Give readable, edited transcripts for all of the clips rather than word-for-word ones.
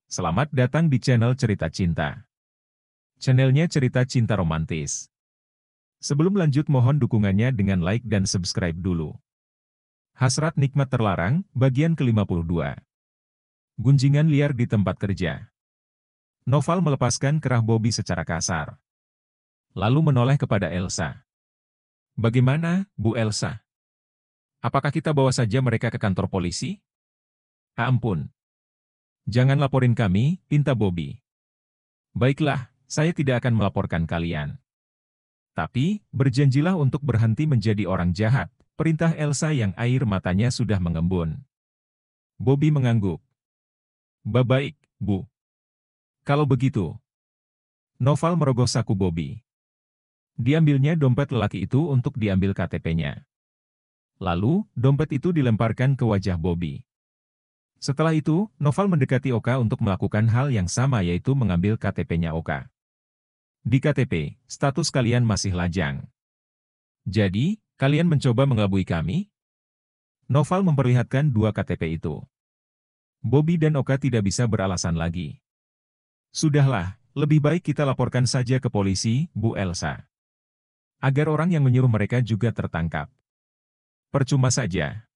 Selamat datang di channel Cerita Cinta. Channelnya cerita cinta romantis. Sebelum lanjut mohon dukungannya dengan like dan subscribe dulu. Hasrat nikmat terlarang, bagian ke-52. Gunjingan liar di tempat kerja. Noval melepaskan kerah Bobby secara kasar. Lalu menoleh kepada Elsa. Bagaimana, Bu Elsa? Apakah kita bawa saja mereka ke kantor polisi? Ampun. Jangan laporin kami, pinta Bobby. Baiklah, saya tidak akan melaporkan kalian. Tapi, berjanjilah untuk berhenti menjadi orang jahat, perintah Elsa yang air matanya sudah mengembun. Bobby mengangguk. Baik, Bu. Kalau begitu. Noval merogoh saku Bobby. Diambilnya dompet lelaki itu untuk diambil KTP-nya. Lalu, dompet itu dilemparkan ke wajah Bobby. Setelah itu, Noval mendekati Oka untuk melakukan hal yang sama yaitu mengambil KTP-nya Oka. Di KTP, status kalian masih lajang. Jadi, kalian mencoba mengelabui kami? Noval memperlihatkan dua KTP itu. Bobby dan Oka tidak bisa beralasan lagi. Sudahlah, lebih baik kita laporkan saja ke polisi, Bu Elsa. Agar orang yang menyuruh mereka juga tertangkap. Percuma saja.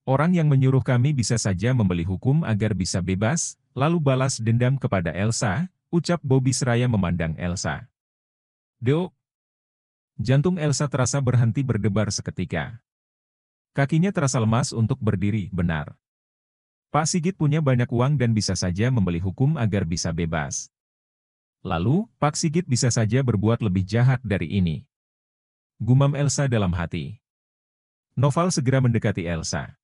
Orang yang menyuruh kami bisa saja membeli hukum agar bisa bebas, lalu balas dendam kepada Elsa, ucap Bobby seraya memandang Elsa. Dok. Jantung Elsa terasa berhenti berdebar seketika. Kakinya terasa lemas untuk berdiri, benar. Pak Sigit punya banyak uang dan bisa saja membeli hukum agar bisa bebas. Lalu, Pak Sigit bisa saja berbuat lebih jahat dari ini. Gumam Elsa dalam hati. Noval segera mendekati Elsa.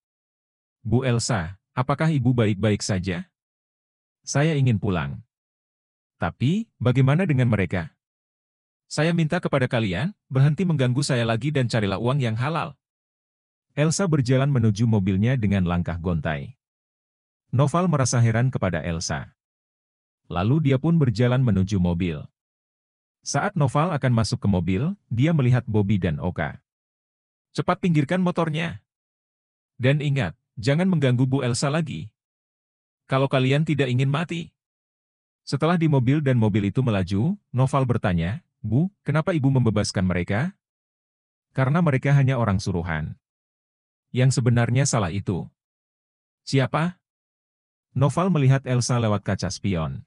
Bu Elsa, apakah ibu baik-baik saja? Saya ingin pulang. Tapi, bagaimana dengan mereka? Saya minta kepada kalian, berhenti mengganggu saya lagi dan carilah uang yang halal. Elsa berjalan menuju mobilnya dengan langkah gontai. Noval merasa heran kepada Elsa. Lalu dia pun berjalan menuju mobil. Saat Noval akan masuk ke mobil, dia melihat Bobby dan Oka. Cepat pinggirkan motornya. Dan ingat, jangan mengganggu Bu Elsa lagi. Kalau kalian tidak ingin mati. Setelah di mobil dan mobil itu melaju, Noval bertanya, Bu, kenapa ibu membebaskan mereka? Karena mereka hanya orang suruhan. Yang sebenarnya salah itu. Siapa? Noval melihat Elsa lewat kaca spion.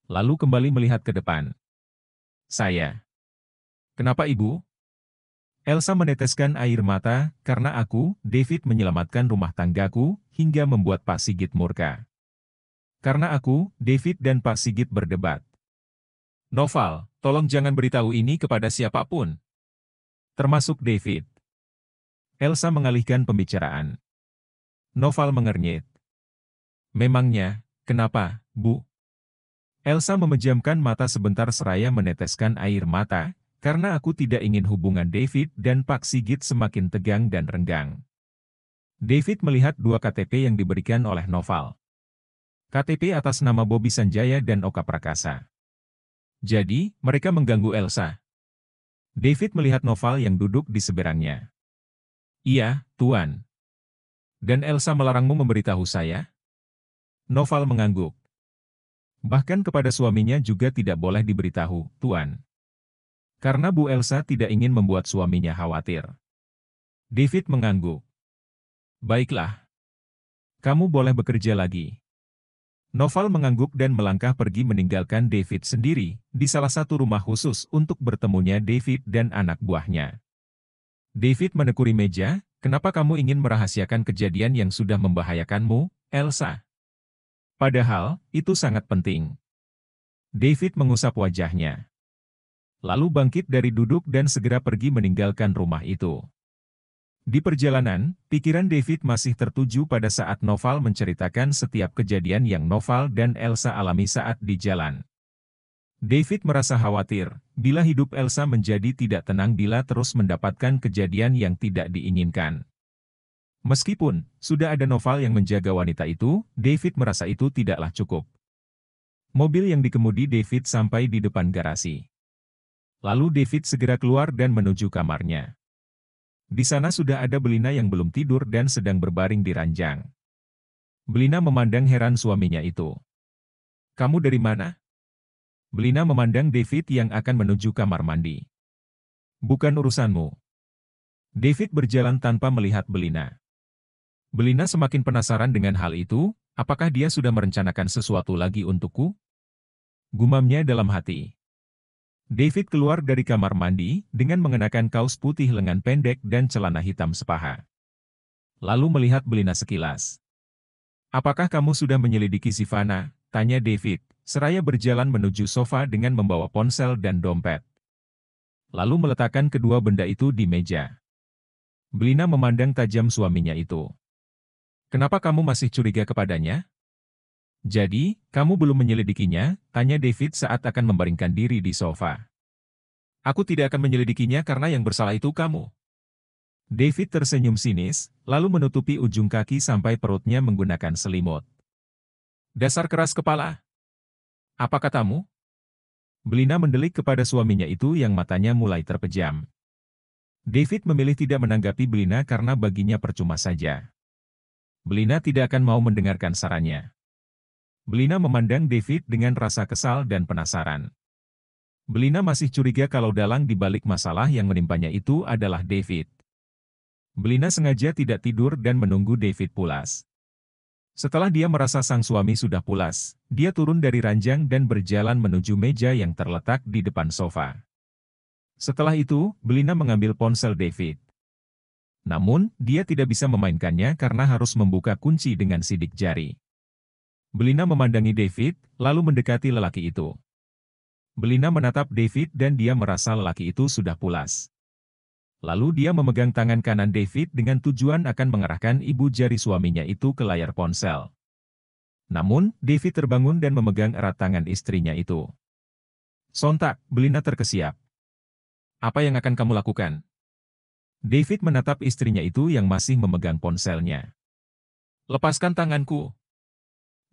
Lalu kembali melihat ke depan. Saya. Kenapa ibu? Elsa meneteskan air mata, karena aku, David menyelamatkan rumah tanggaku, hingga membuat Pak Sigit murka. Karena aku, David dan Pak Sigit berdebat. Noval, tolong jangan beritahu ini kepada siapapun. Termasuk David. Elsa mengalihkan pembicaraan. Noval mengernyit. Memangnya, kenapa, Bu? Elsa memejamkan mata sebentar seraya meneteskan air mata, karena aku tidak ingin hubungan David dan Pak Sigit semakin tegang dan renggang. David melihat dua KTP yang diberikan oleh Noval. KTP atas nama Bobby Sanjaya dan Oka Prakasa. Jadi, mereka mengganggu Elsa. David melihat Noval yang duduk di seberangnya. Iya, Tuan. Dan Elsa melarangmu memberitahu saya? Noval mengangguk. Bahkan kepada suaminya juga tidak boleh diberitahu, Tuan. Karena Bu Elsa tidak ingin membuat suaminya khawatir. David mengangguk. Baiklah. Kamu boleh bekerja lagi. Noval mengangguk dan melangkah pergi meninggalkan David sendiri, di salah satu rumah khusus untuk bertemunya David dan anak buahnya. David menekuri meja, kenapa kamu ingin merahasiakan kejadian yang sudah membahayakanmu, Elsa? Padahal, itu sangat penting. David mengusap wajahnya. Lalu bangkit dari duduk dan segera pergi meninggalkan rumah itu. Di perjalanan, pikiran David masih tertuju pada saat Noval menceritakan setiap kejadian yang Noval dan Elsa alami saat di jalan. David merasa khawatir, bila hidup Elsa menjadi tidak tenang bila terus mendapatkan kejadian yang tidak diinginkan. Meskipun, sudah ada Noval yang menjaga wanita itu, David merasa itu tidaklah cukup. Mobil yang dikemudi David sampai di depan garasi. Lalu David segera keluar dan menuju kamarnya. Di sana sudah ada Belina yang belum tidur dan sedang berbaring di ranjang. Belina memandang heran suaminya itu. Kamu dari mana? Belina memandang David yang akan menuju kamar mandi. Bukan urusanmu. David berjalan tanpa melihat Belina. Belina semakin penasaran dengan hal itu, apakah dia sudah merencanakan sesuatu lagi untukku? Gumamnya dalam hati. David keluar dari kamar mandi dengan mengenakan kaos putih lengan pendek dan celana hitam sepaha. Lalu melihat Belina sekilas. Apakah kamu sudah menyelidiki Sivana? Tanya David, seraya berjalan menuju sofa dengan membawa ponsel dan dompet. Lalu meletakkan kedua benda itu di meja. Belina memandang tajam suaminya itu. Kenapa kamu masih curiga kepadanya? Jadi, kamu belum menyelidikinya? Tanya David saat akan membaringkan diri di sofa. Aku tidak akan menyelidikinya karena yang bersalah itu kamu. David tersenyum sinis, lalu menutupi ujung kaki sampai perutnya menggunakan selimut. Dasar keras kepala. Apa katamu? Belina mendelik kepada suaminya itu yang matanya mulai terpejam. David memilih tidak menanggapi Belina karena baginya percuma saja. Belina tidak akan mau mendengarkan sarannya. Belina memandang David dengan rasa kesal dan penasaran. Belina masih curiga kalau dalang di balik masalah yang menimpanya itu adalah David. Belina sengaja tidak tidur dan menunggu David pulas. Setelah dia merasa sang suami sudah pulas, dia turun dari ranjang dan berjalan menuju meja yang terletak di depan sofa. Setelah itu, Belina mengambil ponsel David. Namun, dia tidak bisa memainkannya karena harus membuka kunci dengan sidik jari. Belina memandangi David, lalu mendekati lelaki itu. Belina menatap David dan dia merasa lelaki itu sudah pulas. Lalu dia memegang tangan kanan David dengan tujuan akan mengarahkan ibu jari suaminya itu ke layar ponsel. Namun, David terbangun dan memegang erat tangan istrinya itu. Sontak, Belina terkesiap. Apa yang akan kamu lakukan? David menatap istrinya itu yang masih memegang ponselnya. Lepaskan tanganku.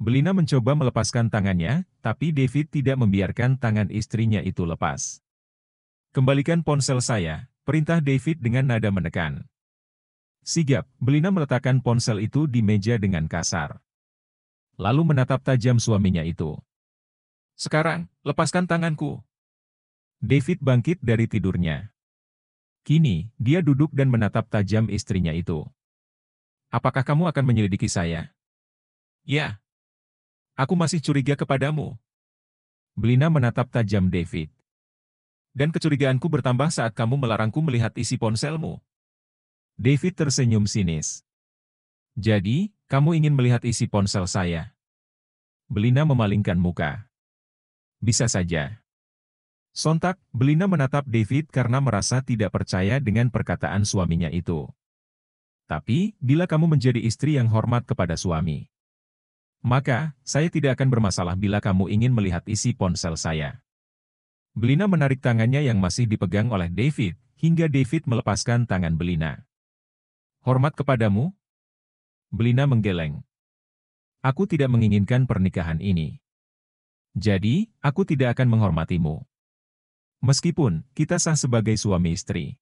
Belina mencoba melepaskan tangannya, tapi David tidak membiarkan tangan istrinya itu lepas. Kembalikan ponsel saya, perintah David dengan nada menekan. Sigap, Belina meletakkan ponsel itu di meja dengan kasar. Lalu menatap tajam suaminya itu. Sekarang, lepaskan tanganku. David bangkit dari tidurnya. Kini, dia duduk dan menatap tajam istrinya itu. Apakah kamu akan menyelidiki saya? Ya. Aku masih curiga kepadamu. Belina menatap tajam David. Dan kecurigaanku bertambah saat kamu melarangku melihat isi ponselmu. David tersenyum sinis. Jadi, kamu ingin melihat isi ponsel saya? Belina memalingkan muka. Bisa saja. Sontak, Belina menatap David karena merasa tidak percaya dengan perkataan suaminya itu. Tapi, bila kamu menjadi istri yang hormat kepada suami, maka, saya tidak akan bermasalah bila kamu ingin melihat isi ponsel saya. Belina menarik tangannya yang masih dipegang oleh David, hingga David melepaskan tangan Belina. Hormat kepadamu? Belina menggeleng. Aku tidak menginginkan pernikahan ini. Jadi, aku tidak akan menghormatimu. Meskipun, kita sah sebagai suami istri.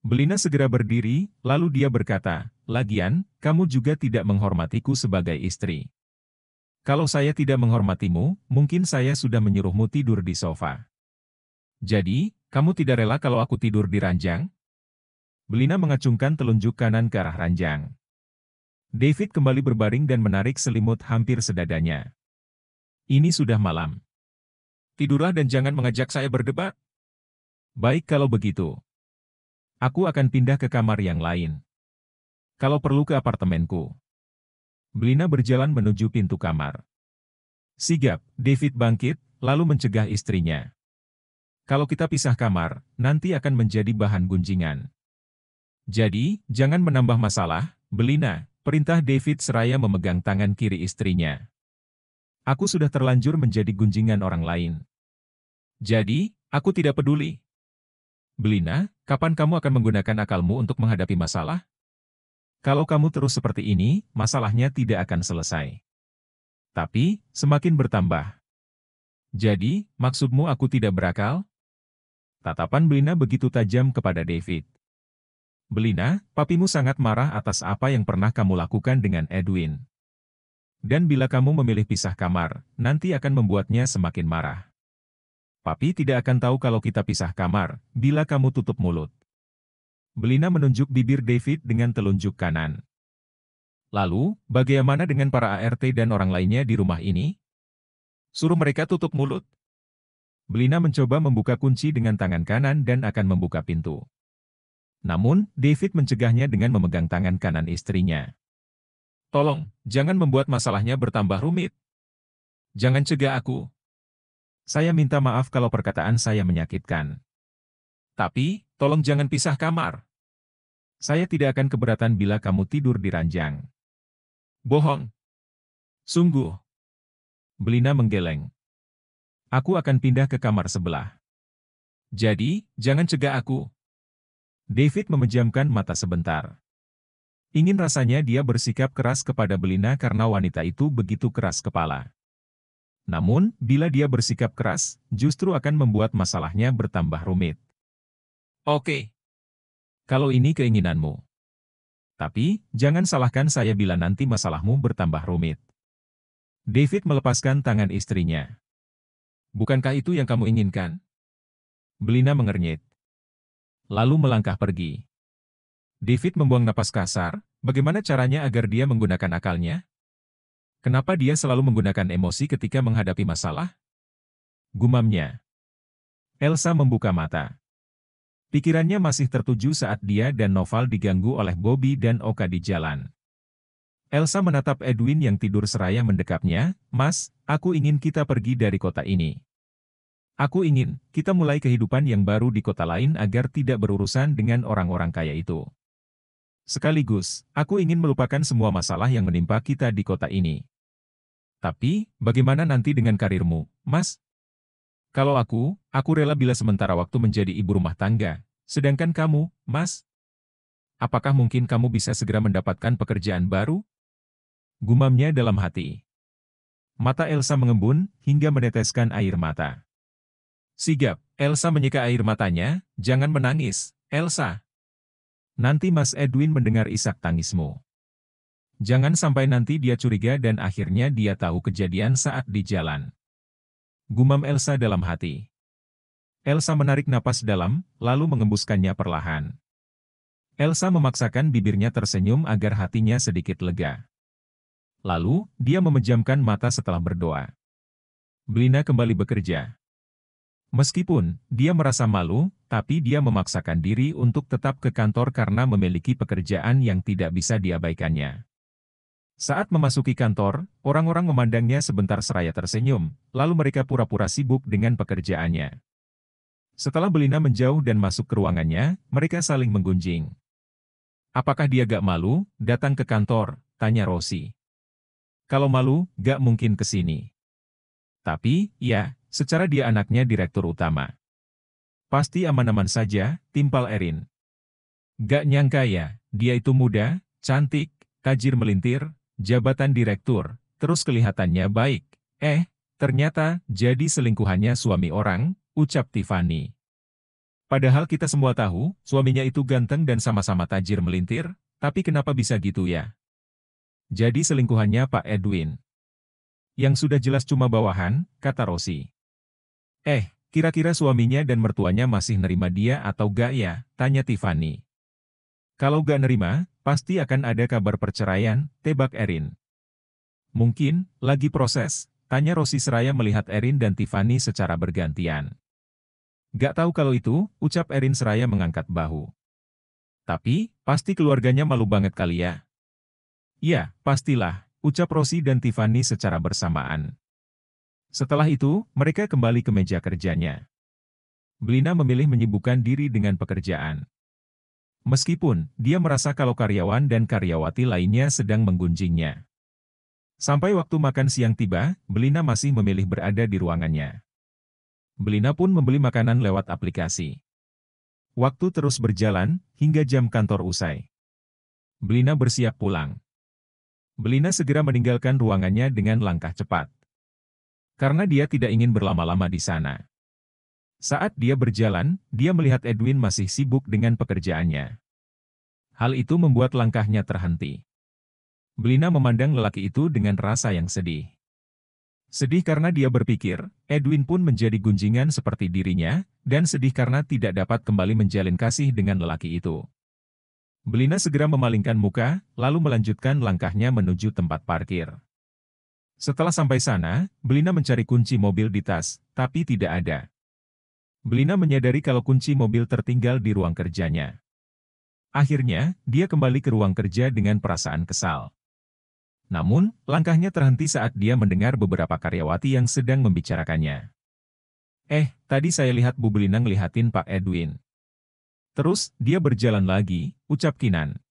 Belina segera berdiri, lalu dia berkata, lagian, kamu juga tidak menghormatiku sebagai istri. Kalau saya tidak menghormatimu, mungkin saya sudah menyuruhmu tidur di sofa. Jadi, kamu tidak rela kalau aku tidur di ranjang? Belina mengacungkan telunjuk kanan ke arah ranjang. David kembali berbaring dan menarik selimut hampir sedadanya. Ini sudah malam. Tidurlah dan jangan mengajak saya berdebat. Baik kalau begitu. Aku akan pindah ke kamar yang lain. Kalau perlu ke apartemenku. Belina berjalan menuju pintu kamar. Sigap, David bangkit, lalu mencegah istrinya. Kalau kita pisah kamar, nanti akan menjadi bahan gunjingan. Jadi, jangan menambah masalah, Belina, perintah David seraya memegang tangan kiri istrinya. Aku sudah terlanjur menjadi gunjingan orang lain. Jadi, aku tidak peduli. Belina, kapan kamu akan menggunakan akalmu untuk menghadapi masalah? Kalau kamu terus seperti ini, masalahnya tidak akan selesai. Tapi, semakin bertambah. Jadi, maksudmu aku tidak berakal? Tatapan Belina begitu tajam kepada David. Belina, papimu sangat marah atas apa yang pernah kamu lakukan dengan Edwin. Dan bila kamu memilih pisah kamar, nanti akan membuatnya semakin marah. Papi tidak akan tahu kalau kita pisah kamar, bila kamu tutup mulut. Belina menunjuk bibir David dengan telunjuk kanan. Lalu, bagaimana dengan para ART dan orang lainnya di rumah ini? Suruh mereka tutup mulut. Belina mencoba membuka kunci dengan tangan kanan dan akan membuka pintu. Namun, David mencegahnya dengan memegang tangan kanan istrinya. Tolong, jangan membuat masalahnya bertambah rumit. Jangan cegah aku. Saya minta maaf kalau perkataan saya menyakitkan. Tapi, tolong jangan pisah kamar. Saya tidak akan keberatan bila kamu tidur di ranjang. Bohong. Sungguh. Belina menggeleng. Aku akan pindah ke kamar sebelah. Jadi, jangan cegah aku. David memejamkan mata sebentar. Ingin rasanya dia bersikap keras kepada Belina karena wanita itu begitu keras kepala. Namun, bila dia bersikap keras, justru akan membuat masalahnya bertambah rumit. Oke. Kalau ini keinginanmu. Tapi, jangan salahkan saya bila nanti masalahmu bertambah rumit. David melepaskan tangan istrinya. Bukankah itu yang kamu inginkan? Belina mengernyit. Lalu melangkah pergi. David membuang napas kasar, bagaimana caranya agar dia menggunakan akalnya? Kenapa dia selalu menggunakan emosi ketika menghadapi masalah? Gumamnya. Elsa membuka mata. Pikirannya masih tertuju saat dia dan Noval diganggu oleh Bobby dan Oka di jalan. Elsa menatap Edwin yang tidur seraya mendekapnya, "Mas, aku ingin kita pergi dari kota ini. Aku ingin kita mulai kehidupan yang baru di kota lain agar tidak berurusan dengan orang-orang kaya itu. Sekaligus, aku ingin melupakan semua masalah yang menimpa kita di kota ini. Tapi, bagaimana nanti dengan karirmu, Mas? Kalau aku rela bila sementara waktu menjadi ibu rumah tangga. Sedangkan kamu, Mas? Apakah mungkin kamu bisa segera mendapatkan pekerjaan baru?" Gumamnya dalam hati. Mata Elsa mengembun, hingga meneteskan air mata. "Sigap," Elsa menyeka air matanya, "jangan menangis, Elsa. Nanti Mas Edwin mendengar isak tangismu. Jangan sampai nanti dia curiga dan akhirnya dia tahu kejadian saat di jalan." Gumam Elsa dalam hati. Elsa menarik napas dalam, lalu mengembuskannya perlahan. Elsa memaksakan bibirnya tersenyum agar hatinya sedikit lega. Lalu, dia memejamkan mata setelah berdoa. Belina kembali bekerja. Meskipun dia merasa malu, tapi dia memaksakan diri untuk tetap ke kantor karena memiliki pekerjaan yang tidak bisa diabaikannya. Saat memasuki kantor, orang-orang memandangnya sebentar seraya tersenyum, lalu mereka pura-pura sibuk dengan pekerjaannya. Setelah Belina menjauh dan masuk ke ruangannya, mereka saling menggunjing. "Apakah dia gak malu datang ke kantor?" tanya Rosi. "Kalau malu, gak mungkin ke sini. Tapi, ya, secara dia anaknya direktur utama. Pasti aman-aman saja," timpal Erin. "Gak nyangka ya, dia itu muda, cantik, tajir melintir, jabatan direktur, terus kelihatannya baik. Ternyata jadi selingkuhannya suami orang," ucap Tiffany. "Padahal kita semua tahu, suaminya itu ganteng dan sama-sama tajir melintir, tapi kenapa bisa gitu ya? Jadi selingkuhannya Pak Edwin. Yang sudah jelas cuma bawahan," kata Rosi. Kira-kira suaminya dan mertuanya masih nerima dia atau gak ya?" tanya Tiffany. "Kalau gak nerima, pasti akan ada kabar perceraian," tebak Erin. "Mungkin, lagi proses," tanya Rosi seraya melihat Erin dan Tiffany secara bergantian. "Gak tahu kalau itu," ucap Erin seraya mengangkat bahu. "Tapi, pasti keluarganya malu banget kali ya?" "Ya, pastilah," ucap Rosi dan Tiffany secara bersamaan. Setelah itu, mereka kembali ke meja kerjanya. Belina memilih menyibukkan diri dengan pekerjaan. Meskipun, dia merasa kalau karyawan dan karyawati lainnya sedang menggunjingnya. Sampai waktu makan siang tiba, Belina masih memilih berada di ruangannya. Belina pun membeli makanan lewat aplikasi. Waktu terus berjalan, hingga jam kantor usai. Belina bersiap pulang. Belina segera meninggalkan ruangannya dengan langkah cepat. Karena dia tidak ingin berlama-lama di sana. Saat dia berjalan, dia melihat Edwin masih sibuk dengan pekerjaannya. Hal itu membuat langkahnya terhenti. Belina memandang lelaki itu dengan rasa yang sedih. Sedih karena dia berpikir, Edwin pun menjadi gunjingan seperti dirinya, dan sedih karena tidak dapat kembali menjalin kasih dengan lelaki itu. Belina segera memalingkan muka, lalu melanjutkan langkahnya menuju tempat parkir. Setelah sampai sana, Belina mencari kunci mobil di tas, tapi tidak ada. Belina menyadari kalau kunci mobil tertinggal di ruang kerjanya. Akhirnya, dia kembali ke ruang kerja dengan perasaan kesal. Namun, langkahnya terhenti saat dia mendengar beberapa karyawati yang sedang membicarakannya. Tadi saya lihat Bu Belina ngelihatin Pak Edwin. Terus, dia berjalan lagi, ucap Kinan.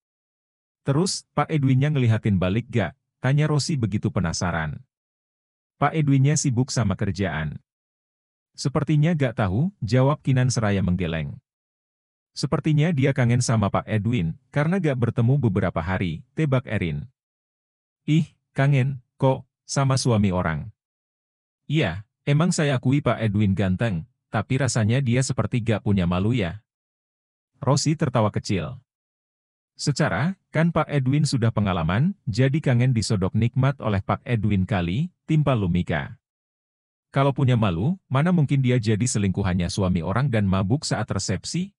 Terus, Pak Edwinnya ngelihatin balik gak? Tanya Rosi begitu penasaran. Pak Edwinnya sibuk sama kerjaan. Sepertinya gak tahu, jawab Kinan seraya menggeleng. Sepertinya dia kangen sama Pak Edwin, karena gak bertemu beberapa hari, tebak Erin. Ih, kangen, kok, sama suami orang. Iya, emang saya akui Pak Edwin ganteng, tapi rasanya dia seperti gak punya malu ya. Rosi tertawa kecil. Secara, kan Pak Edwin sudah pengalaman, jadi kangen disodok nikmat oleh Pak Edwin kali, timpal Lumika. Kalau punya malu, mana mungkin dia jadi selingkuhannya suami orang dan mabuk saat resepsi?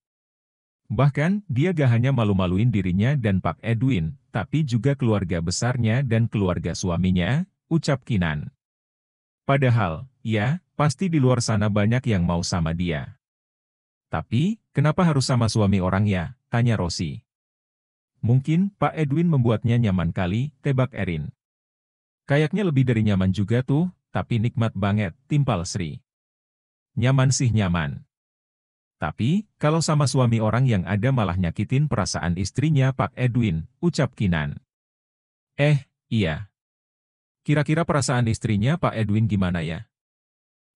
Bahkan, dia gak hanya malu-maluin dirinya dan Pak Edwin, tapi juga keluarga besarnya dan keluarga suaminya, ucap Kinan. Padahal, ya, pasti di luar sana banyak yang mau sama dia. Tapi, kenapa harus sama suami orang ya? Tanya Rosi. Mungkin Pak Edwin membuatnya nyaman kali, tebak Erin. Kayaknya lebih dari nyaman juga tuh, tapi nikmat banget, timpal Sri. Nyaman sih nyaman. Tapi, kalau sama suami orang yang ada malah nyakitin perasaan istrinya Pak Edwin, ucap Kinan. Iya. Kira-kira perasaan istrinya Pak Edwin gimana ya?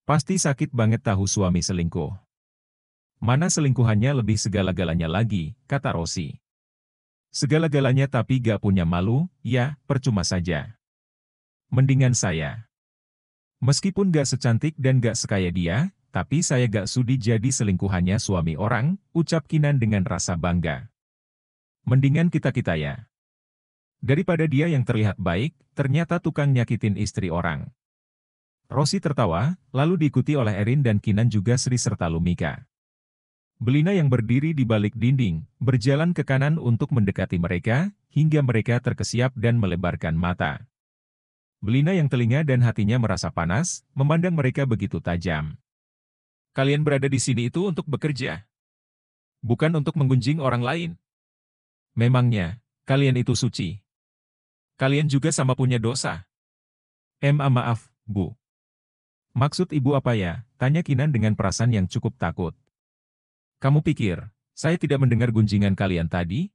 Pasti sakit banget tahu suami selingkuh. Mana selingkuhannya lebih segala-galanya lagi, kata Rosi. Segala-galanya tapi gak punya malu, ya, percuma saja. Mendingan saya. Meskipun gak secantik dan gak sekaya dia, tapi saya gak sudi jadi selingkuhannya suami orang, ucap Kinan dengan rasa bangga. Mendingan kita-kita ya. Daripada dia yang terlihat baik, ternyata tukang nyakitin istri orang. Rosi tertawa, lalu diikuti oleh Erin dan Kinan juga Sri serta Lumika. Belina yang berdiri di balik dinding, berjalan ke kanan untuk mendekati mereka, hingga mereka terkesiap dan melebarkan mata. Belina yang telinga dan hatinya merasa panas, memandang mereka begitu tajam. Kalian berada di sini itu untuk bekerja. Bukan untuk menggunjing orang lain. Memangnya, kalian itu suci. Kalian juga sama punya dosa. Maaf, Bu. Maksud ibu apa ya? Tanya Kinan dengan perasaan yang cukup takut. Kamu pikir, saya tidak mendengar gunjingan kalian tadi?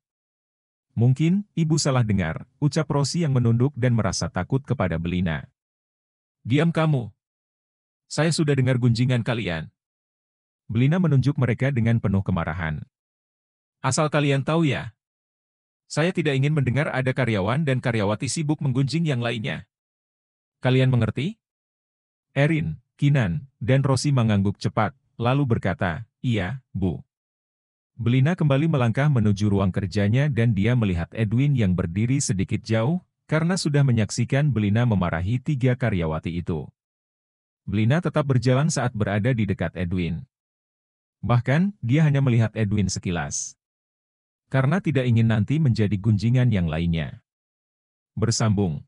Mungkin, ibu salah dengar, ucap Rosi yang menunduk dan merasa takut kepada Belina. Diam kamu. Saya sudah dengar gunjingan kalian. Belina menunjuk mereka dengan penuh kemarahan. Asal kalian tahu ya. Saya tidak ingin mendengar ada karyawan dan karyawati sibuk menggunjing yang lainnya. Kalian mengerti? Erin, Kinan, dan Rosi mengangguk cepat, lalu berkata, iya, Bu. Belina kembali melangkah menuju ruang kerjanya dan dia melihat Edwin yang berdiri sedikit jauh, karena sudah menyaksikan Belina memarahi 3 karyawati itu. Belina tetap berjalan saat berada di dekat Edwin. Bahkan, dia hanya melihat Edwin sekilas. Karena tidak ingin nanti menjadi gunjingan yang lainnya. Bersambung.